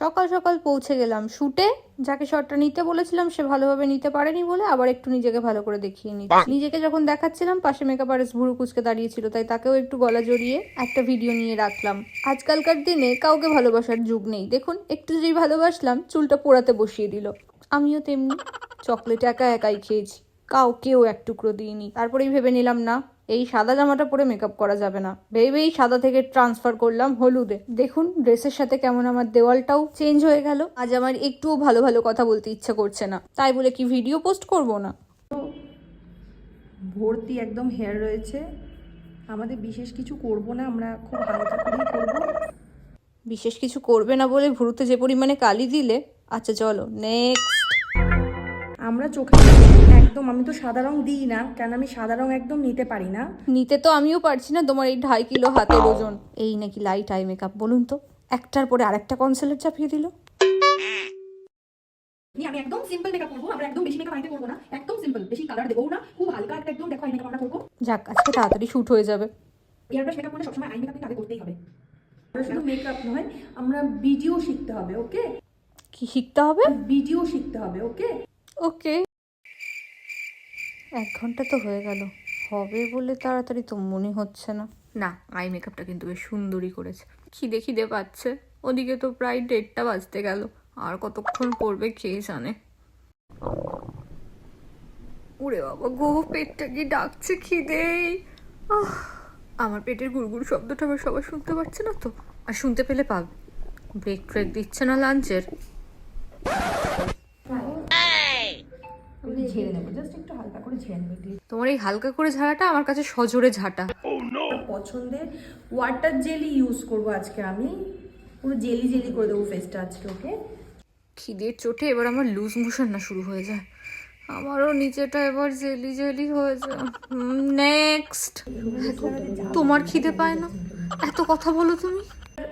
সকাল সকাল পৌঁছে গেলাম শুটে। যাকে শটটা নিতে বলেছিলাম সে ভালোভাবে নিতে পারেনি বলে আবার একটু নিজেকে ভালো করে দেখিয়ে নিচ্ছি। নিজেকে যখন দেখাচ্ছিলাম পাশে মেকআপ আর্টিস্ট ভুরু কুচকে দাঁড়িয়েছিল, তাই তাকেও একটু গলা জড়িয়ে একটা ভিডিও নিয়ে রাখলাম। আজকালকার দিনে কাউকে ভালোবাসার যুগ নেই। দেখুন, একটু যেই ভালোবাসলাম চুলটা পোড়াতে বসিয়ে দিল। আমিও তেমনি চকলেট একা একাই খেয়েছি, কাউকেও এক টুকরো দিইনি। তারপরেই ভেবে নিলাম না, এই সাদা জামাটা পরে মেকআপ করা যাবে না, ভেবেই সাদা থেকে ট্রান্সফার করলাম হলুদে। দেখুন ড্রেসের সাথে কেমন আমার দেওয়ালটাও চেঞ্জ হয়ে গেল। আজ আমার একটুও ভালো ভালো কথা বলতে ইচ্ছে করছে না, তাই বলে কি ভিডিও পোস্ট করব না? ভর্তি একদম হেয়ার রয়েছে। আমাদের বিশেষ কিছু করব না, আমরা খুব হালকা করেই করব। বিশেষ কিছু করবে না বলে ভুরুতে যে পরিমাণে কালি দিলে। আচ্ছা চলো নেক্সট। আমরা চোখে একদম, আমি তো সাদা রং দিই না, কেন আমি সাদা রং একদম নিতে পারি না। নিতে তো আমিও পারছি না তোমার এই 2.5 কিলো হাতের ওজন। এই নাকি লাইট আই মেকআপ? বলুন তো, একটার পরে আরেকটা কনসিলার চাপিয়ে দিল। আমি একদম সিম্পল মেকআপ করব, আমরা একদম বেশি মেকআপ আইতে করব না, একদম সিম্পল, বেশি কালার দেবো না, খুব হালকা একটা একদম দেখো আই মেকআপ আমরা করব। যাক, আজকে তাড়াতাড়ি শুট হয়ে যাবে। এয়ার ব্রাশ মেকআপ করলে সবসময় আই মেকআপ কিন্তু আগে করতেই হবে। শুধু মেকআপ নয়, আমরা ভিডিও শিখতে হবে। ওকে, কি শিখতে হবে? ভিডিও শিখতে হবে। ওকে ওকে। 1 ঘন্টা তো হয়ে গেল, হবে বলে তাড়াতাড়ি তো মনে হচ্ছে না। না, আই মেকআপটা কিন্তু বেশ সুন্দরই করেছে। খিদে খিদে পাচ্ছে, ওদিকে তো প্রায় 1:30টা বাজতে গেল। আর কতক্ষণ পড়বে কে জানে। ওরে বাবা গো, পেটটা কি ডাকছে খিদেই। আমার পেটের গুড়গুড় শব্দটা আবার সবাই শুনতে পাচ্ছে না তো? আর শুনতে পেলে পাবে। ব্রেক ট্রেক দিচ্ছে না লাঞ্চের। ঝেড়ে নেবো, জাস্ট একটু হালকা করে ঝেড়ে নেবো। তোমার এই হালকা করে ঝাড়াটা আমার কাছে সজোরে ঝাঁটা। পছন্দের ওয়াটার জেলি ইউজ করবো আজকে, আমি পুরো জেলি জেলি করে দেবো ফেসটা আজকে। ওকে, খিদের চোটে এবার আমার লুজ মোশন না শুরু হয়ে যায়। আমারও নিচেটা এবার জেলি জেলি হয়ে যায়। নেক্সট। তোমার খিদে পায় না? এত কথা বলো তুমি।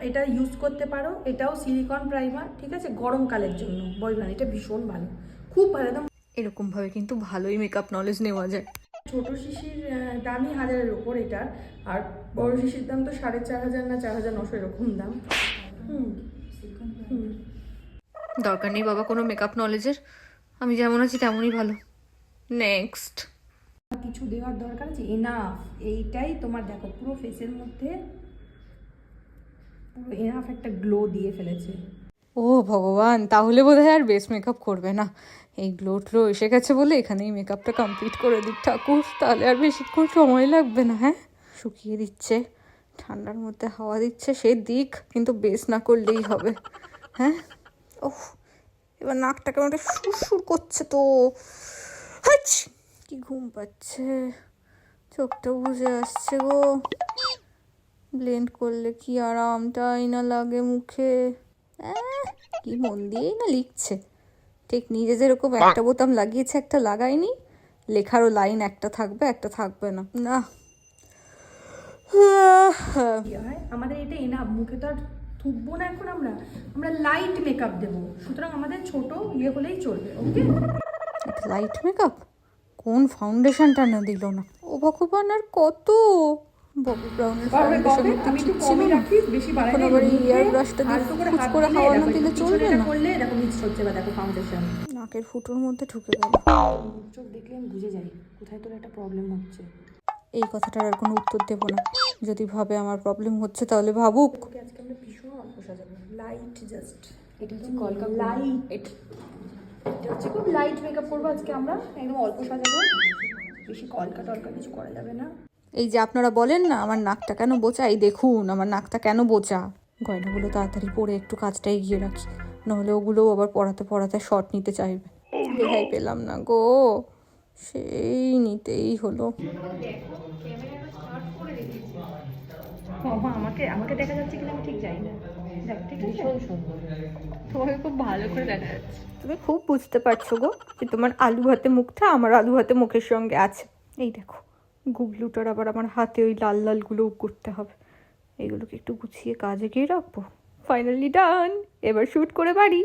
এটা ইউজ করতে পারো, এটাও সিলিকন প্রাইমার, ঠিক আছে, গরমকালের জন্য বয়ভান, এটা ভীষণ ভালো, খুব ভালো। একদম এরকম ভাবে কিন্তু ভালোই মেকআপ নলেজ নেওয়া যায়। ছোট শিশির দামই 1000-এর ওপর এটা, আর বড় শিশির দাম তো 4500 না 4900 এরকম দাম। দরকার নেই বাবা কোনো মেকআপ নলেজের, আমি যেমন আছি তেমনই ভালো। নেক্সট। কিছু দেওয়ার দরকার আছে? এনাফ, এইটাই তোমার দেখো পুরো ফেসের মধ্যে পুরো এনাফ একটা গ্লো দিয়ে ফেলেছে। ও ভগবান, তাহলে বোধহয় আর বেস মেকআপ করবে না। এই গ্লো ট্লো এসে গেছে বলে এখানেই মেকআপটা কমপ্লিট করে দিক ঠাকুর, তাহলে আর বেশিক্ষণ সময় লাগবে না। হ্যাঁ, শুকিয়ে দিচ্ছে, ঠান্ডার মধ্যে হাওয়া দিচ্ছে, সে দিক, কিন্তু বেস না করলেই হবে। হ্যাঁ, ওহ, এবার নাকটা কেমন একটা সুরসুর করছে তো। হাচ, কি ঘুম পাচ্ছে, চোখটা বুঝে আসছে গো। ব্লেন্ড করলে কি আরামটাই না লাগে মুখে। কি মন দিয়েই না লিখছে, ঠিক নিজে যেরকম একটা বোতাম লাগিয়েছে একটা লাগায়নি, লেখারও লাইন একটা থাকবে একটা থাকবে না। না আমাদের এটা এনাফ, মুখে তো আর থুকবো না এখন, আমরা আমরা লাইট মেকআপ দেবো, সুতরাং আমাদের ছোট ইয়ে হলেই চলবে। ওকে, লাইট মেকআপ, কোন ফাউন্ডেশনটা না দিল না। ও ভগবান, আর কত ববি ব্রাউনের ফাউন্ডেশন আমি একটু কমই রাখি, বেশি বাড়াই না। আবার এই এয়ার ব্রাশটা দিয়ে ফুচ করে হাওয়া না দিলে চলবে না। করলে দেখো মিক্স হচ্ছে, বা দেখো ফাউন্ডেশন নাকের ফুটোর মধ্যে ঢুকে গেল। চোখ দেখলে আমি বুঝে যাই কোথায় তোর একটা প্রবলেম হচ্ছে। এই কথাটার আর কোনো উত্তর দেব না। যদি ভাবে আমার প্রবলেম হচ্ছে তাহলে ভাবুক। ওকে, আজকে আমরা ভীষণ অল্প সাজাবো, লাইট জাস্ট, এটা হচ্ছে কলকা লাইট, এটা হচ্ছে খুব লাইট মেকআপ করবো আজকে আমরা, একদম অল্প সাজাবো, বেশি কলকা টলকা কিছু করা যাবে না। এই যে আপনারা বলেন না আমার নাকটা কেন বোচা, এই দেখুন আমার নাকটা কেন বোচা। গয়নাগুলো তাড়াতাড়ি পরে একটু কাজটা এগিয়ে রাখি, নাহলে ওগুলোও আবার পড়াতে পড়াতে শর্ট নিতে চাইবে। রেহাই পেলাম না গো, সেই নিতেই হলো। আমাকে আমাকে দেখা যাচ্ছে কিনা আমি ঠিক জানি না, দেখ ঠিক আছে, তোমাকে খুব ভালো করে দেখা যাচ্ছে। তুমি খুব বুঝতে পারছো গো যে তোমার আলু ভাতে মুখটা আমার আলু ভাতে মুখের সঙ্গে আছে। এই দেখো গুবলুটার আবার আমার হাতে ওই লাল লালগুলো করতে হবে, এইগুলোকে একটু গুছিয়ে কাজে গিয়ে রাখবো। ফাইনালি ডান, এবার শ্যুট করে বাড়ি।